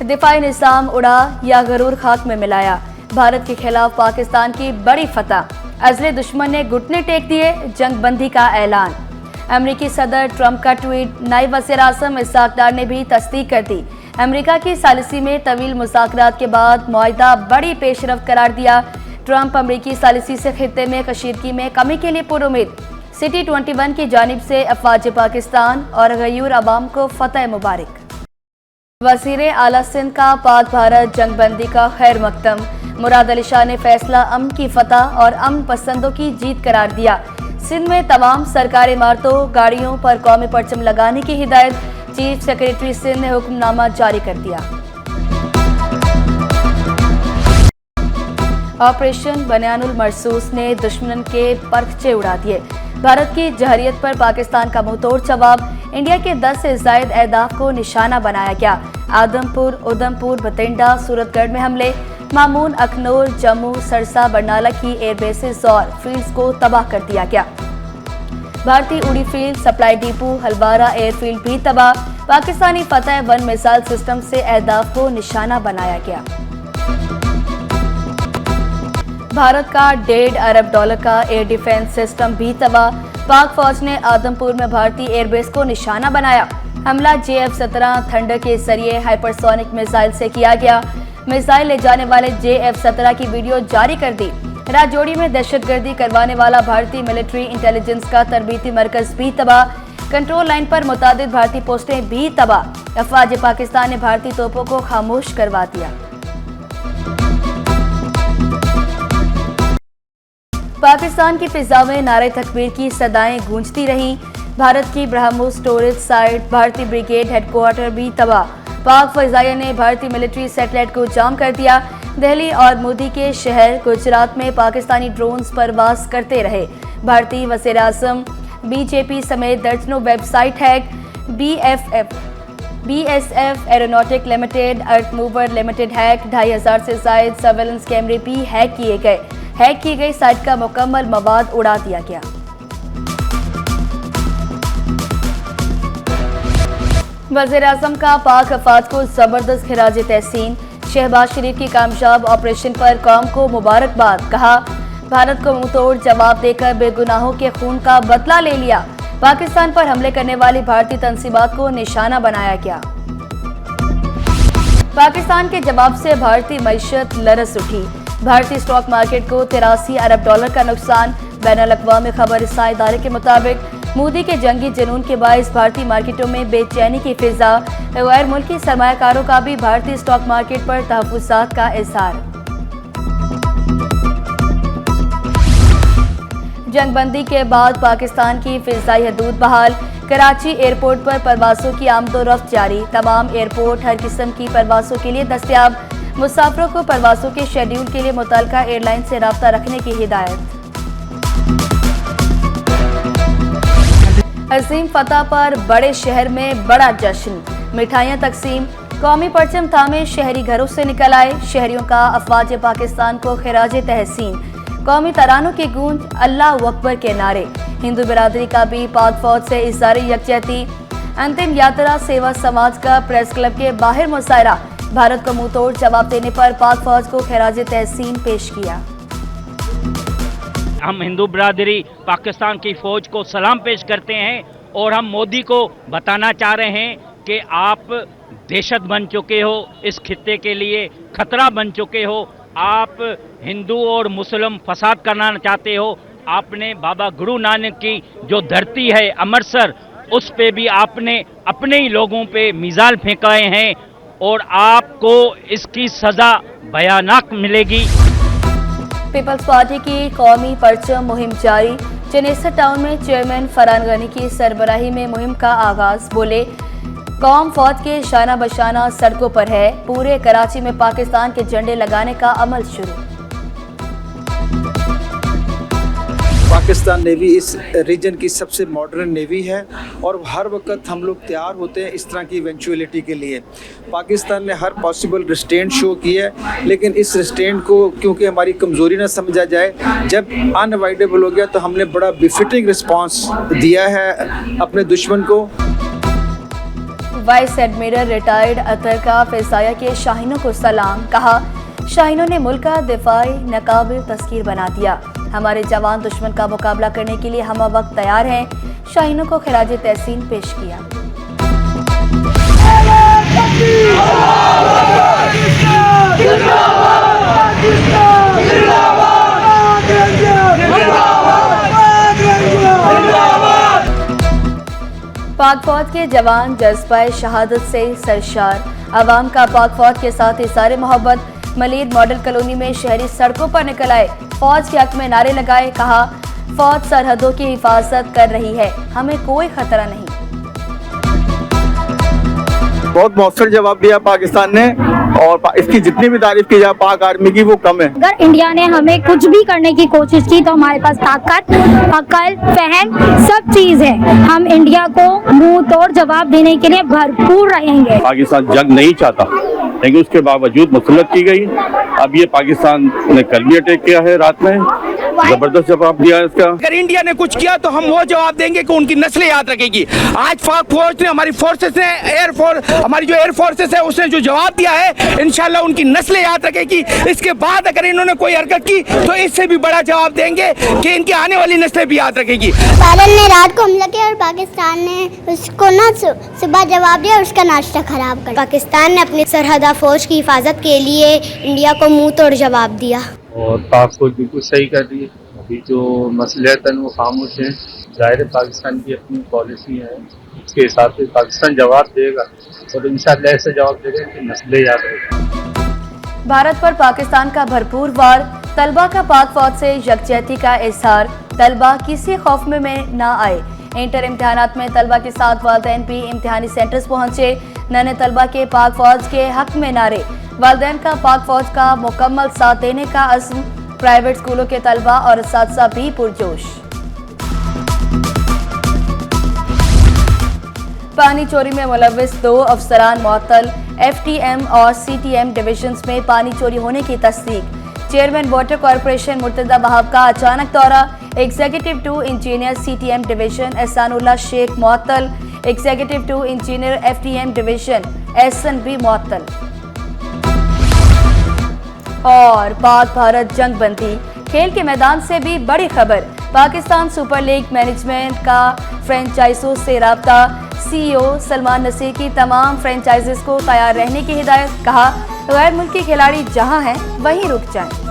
दिफाई निज़ाम उड़ा या गरूर खाक में मिलाया। भारत के खिलाफ पाकिस्तान की बड़ी फतह, अज़ले दुश्मन ने घुटने टेक दिए, जंगबंदी का ऐलान। अमेरिकी सदर ट्रंप का ट्वीट, नायब वज़ीर-ए-आज़म इसहाक डार ने भी तस्दीक कर दी। अमेरिका की सालिसी में तवील मुज़ाकरात के बाद मुआहिदा बड़ी पेशरफ्त करार दिया। ट्रंप अमेरिकी सालिसी से खित्ते में कशीदगी में कमी के लिए पुरुमीद। सिटी 21 की जानिब से अफवाज पाकिस्तान और गयूर अवाम को फतह मुबारक। वज़ीर आला सिंध का पाक भारत जंगबंदी का खैर मकदम। मुराद अली शाह ने फैसला अमन की फतह और अमन पसंदों की जीत करार दिया। सिंध में तमाम सरकारी इमारतों गाड़ियों पर कौमी परचम लगाने की हिदायत। चीफ सेक्रेटरी सिंध ने हुक्मनामा जारी कर दिया। ऑपरेशन बनियानुल मरसूस ने दुश्मन के परखचे उड़ा दिए। भारत की जहरियत पर पाकिस्तान का मुंहतोड़ जवाब। इंडिया के 10 से ज़ायद अहदाफ को निशाना बनाया गया। आदमपुर, उधमपुर, बठिंडा, सूरतगढ़ में हमले। मामून, अखनूर, जम्मू, सरसा, बरनाला की एयरबेसेस और फील्ड्स को तबाह कर दिया गया। भारतीय उड़ी field, supply depot, Halwara airfield भी तबाह। पाकिस्तानी फतह 1 मिसाइल सिस्टम से अहदाफ को निशाना बनाया गया। भारत का $1.5 अरब का एयर डिफेंस सिस्टम भी तबाह। पाक फौज ने आदमपुर में भारतीय एयरबेस को निशाना बनाया। हमला JF-17 थंडर के जरिए हाइपरसोनिक मिसाइल से किया गया। मिसाइल ले जाने वाले JF-17 की वीडियो जारी कर दी। राजौरी में दहशतगर्दी करवाने वाला भारतीय मिलिट्री इंटेलिजेंस का तरबीती मरकज भी तबाह। कंट्रोल लाइन पर मुतादिद भारतीय पोस्टें भी तबाह। अफवाज पाकिस्तान ने भारतीय तोपों को खामोश करवा दिया। पाकिस्तान की फिजा में नारे तकबीर की सदाएं गूंजती रहीं। भारत की ब्रह्मोस स्टोरेज साइट, भारतीय ब्रिगेड हेडक्वार्टर भी तबाह। पाक फजाइया ने भारतीय मिलिट्री सैटेलाइट को जाम कर दिया। दिल्ली और मोदी के शहर गुजरात में पाकिस्तानी ड्रोन्स परवाज करते रहे। भारतीय वज़ीर-ए-आज़म, बीजेपी समेत दर्जनों website hack. BSF aeronautic limited, earth mover limited hack. 2500 से ज़ायद सर्वेलेंस कैमरे भी हैक किए गए। हैक की गई साइट का मुकम्मल मवाद उड़ा दिया गया। वज़ीर-ए-आज़म का पाक अफवाज को जबरदस्त खिराज तहसीन। शहबाज शरीफ की कामयाब ऑपरेशन पर कौम को मुबारकबाद। कहा, भारत को मुंहतोड़ जवाब देकर बेगुनाहों के खून का बदला ले लिया। पाकिस्तान पर हमले करने वाली भारतीय तंजीमात को निशाना बनाया गया। पाकिस्तान के जवाब से भारतीय मईशत लरस उठी। भारतीय स्टॉक मार्केट को $83 अरब का नुकसान। बैनुल-अक़वामी खबर रसां इदारे के मुताबिक मोदी के जंगी जुनून के बायस भारतीय मार्केटों में बेचैनी की फिजा। गैर मुल्की सरमायाकारों का भी भारतीय स्टॉक मार्केट पर तहफ़्फ़ुज़ात का इज़हार। जंगबंदी के बाद पाकिस्तान की फिज़ाई हदूद बहाल। कराची एयरपोर्ट पर परवाज़ों की आमदोरफ्त जारी। तमाम एयरपोर्ट हर किस्म की परवाज़ों के लिए दस्तयाब। मुसाफिरों को परवाज़ों के शेड्यूल के लिए मुतल्लिका एयरलाइन से राब्ता रखने की हिदायत। अजीम फतह पर बड़े शहर में बड़ा जश्न, मिठाइयाँ तकसीम। कौमी परचम थामे शहरी घरों से निकल आए। शहरियों का अफवाज पाकिस्तान को खिराज तहसीन। कौमी तरानों की गूंज, अल्लाह अकबर के नारे। हिंदू बिरादरी का भी पाक फौज से इज़हार यकजहती। अंतिम यात्रा सेवा समाज का प्रेस क्लब के बाहर मुशायरा। भारत को मुंहतोड़ जवाब देने पर पाक फौज को खिराज तहसीन पेश किया। हम हिंदू बिरादरी पाकिस्तान की फ़ौज को सलाम पेश करते हैं और हम मोदी को बताना चाह रहे हैं कि आप दहशत बन चुके हो, इस खित्ते के लिए खतरा बन चुके हो। आप हिंदू और मुस्लिम फसाद करना चाहते हो। आपने बाबा गुरु नानक की जो धरती है अमृतसर, उस पे भी आपने अपने ही लोगों पे मिसाइल फेंकाए हैं और आपको इसकी सज़ा भयानक मिलेगी। पीपल्स पार्टी की कौमी परचम मुहिम जारी। चनेसर टाउन में चेयरमैन फरहान गनी की सरबराही में मुहिम का आगाज। बोले, कौम फौज के शाना बशाना सड़कों पर है। पूरे कराची में पाकिस्तान के झंडे लगाने का अमल शुरू। पाकिस्तान नेवी इस रीजन की सबसे मॉडर्न नेवी है और हर वक्त हम लोग तैयार होते हैं इस तरह की इवेंचुअलिटी के लिए। पाकिस्तान ने हर पॉसिबल रिस्ट्रेंट शो की है, लेकिन इस रिस्ट्रेंट को क्योंकि हमारी कमज़ोरी ना समझा जाए, जब अनअवॉइडेबल हो गया तो हमने बड़ा बिफिटिंग रिस्पांस दिया है अपने दुश्मन को। वाइस एडमिरल रिटायर्ड अतर का फिजाया के शाहीनों को सलाम। कहा, शाहीनों ने मुल्क का दिफाई नाकाबिल तस्कीर बना दिया। हमारे जवान दुश्मन का मुकाबला करने के लिए हम वक्त तैयार हैं। शाहीनों को खिराज तहसीन पेश किया। पाक फौज के जवान जज्बा शहादत से सरशार। अवाम का पाक फौज के साथ इज़हार मोहब्बत। मलीर मॉडल कॉलोनी में शहरी सड़कों पर निकल आए, फौज के हक में नारे लगाए। कहा, फौज सरहदों की हिफाजत कर रही है, हमें कोई खतरा नहीं। बहुत मौसर जवाब दिया पाकिस्तान ने और इसकी जितनी भी तारीफ की जाए पाक आर्मी की वो कम है। अगर इंडिया ने हमें कुछ भी करने की कोशिश की तो हमारे पास ताकत, अकल, फहम सब चीज है। हम इंडिया को मुंह तोड़ जवाब देने के लिए भरपूर रहेंगे। पाकिस्तान जंग नहीं चाहता लेकिन उसके बावजूद मुसल्लत की गई। अब ये पाकिस्तान ने कल भी अटैक किया है, रात में जबरदस्त जवाब दिया है इसका। अगर इंडिया ने कुछ किया तो हम वो जवाब देंगे कि उनकी नस्लें याद रखेगी। आज पाक फौज ने, हमारी फोर्सेस ने, हमारी जो एयर फोर्सेस है उसने जो जवाब दिया है, इंशाल्लाह उनकी नस्लें याद रखेगी। इसके बाद अगर इन्होंने कोई हरकत की तो इससे भी बड़ा जवाब देंगे कि इनकी आने वाली नस्लें भी याद रखेगी। भारत ने रात को हमला किया और पाकिस्तान ने उसको ना सुबह जवाब दिया और उसका नाश्ता खराब कर। पाकिस्तान ने अपनी सरहदा फौज की हिफाजत के लिए इंडिया को मुंह तोड़ जवाब दिया और पाक फौज बिल्कुल सही कर रही है। अभी जो मसलियतन वो खामोश है। ज़ाहिर है पाकिस्तान की अपनी पॉलिसी है, उसके हिसाब से पाकिस्तान जवाब देगा और इंशाअल्लाह ऐसे जवाब देगा कि नस्लें याद रहेगी। भारत पर पाकिस्तान का भरपूर वार। तलबा का पाक फौज से यकजहती का इजहार। तलबा किसी खौफ में ना आए। इंटर इम्तिहानात में तलबा के साथ वालिदैन भी इम्तिहानी सेंटर्स पहुंचे। नन्हे तलबा के पाक फौज के हक में नारे। वालिदैन का पाक फौज का मुकम्मल साथ देने का अज़्म। प्राइवेट स्कूलों के तलबा और असातिज़ा भी पुरजोश। पानी चोरी में मुलव्विस 2 अफसरान मुअत्तल। FTM और CTM डिविजन्स में पानी चोरी होने की तस्दीक। Chairman water corporation Murtaza Wahab का अचानक दौरा। Executive 2 engineer CTM division Ehsanullah Shaikh मुअत्तल। Executive 2 engineer FTM division Ehsan भी मुअत्तल। और पाक भारत जंग बंदी। खेल के मैदान से भी बड़ी खबर। पाकिस्तान सुपर लीग मैनेजमेंट का फ्रेंचाइजों से राब्ता। CEO सलमान नसीर की तमाम फ्रेंचाइजीज को तैयार रहने की हिदायत। कहा, गैर मुल्की खिलाड़ी जहां हैं वहीं रुक जाएं।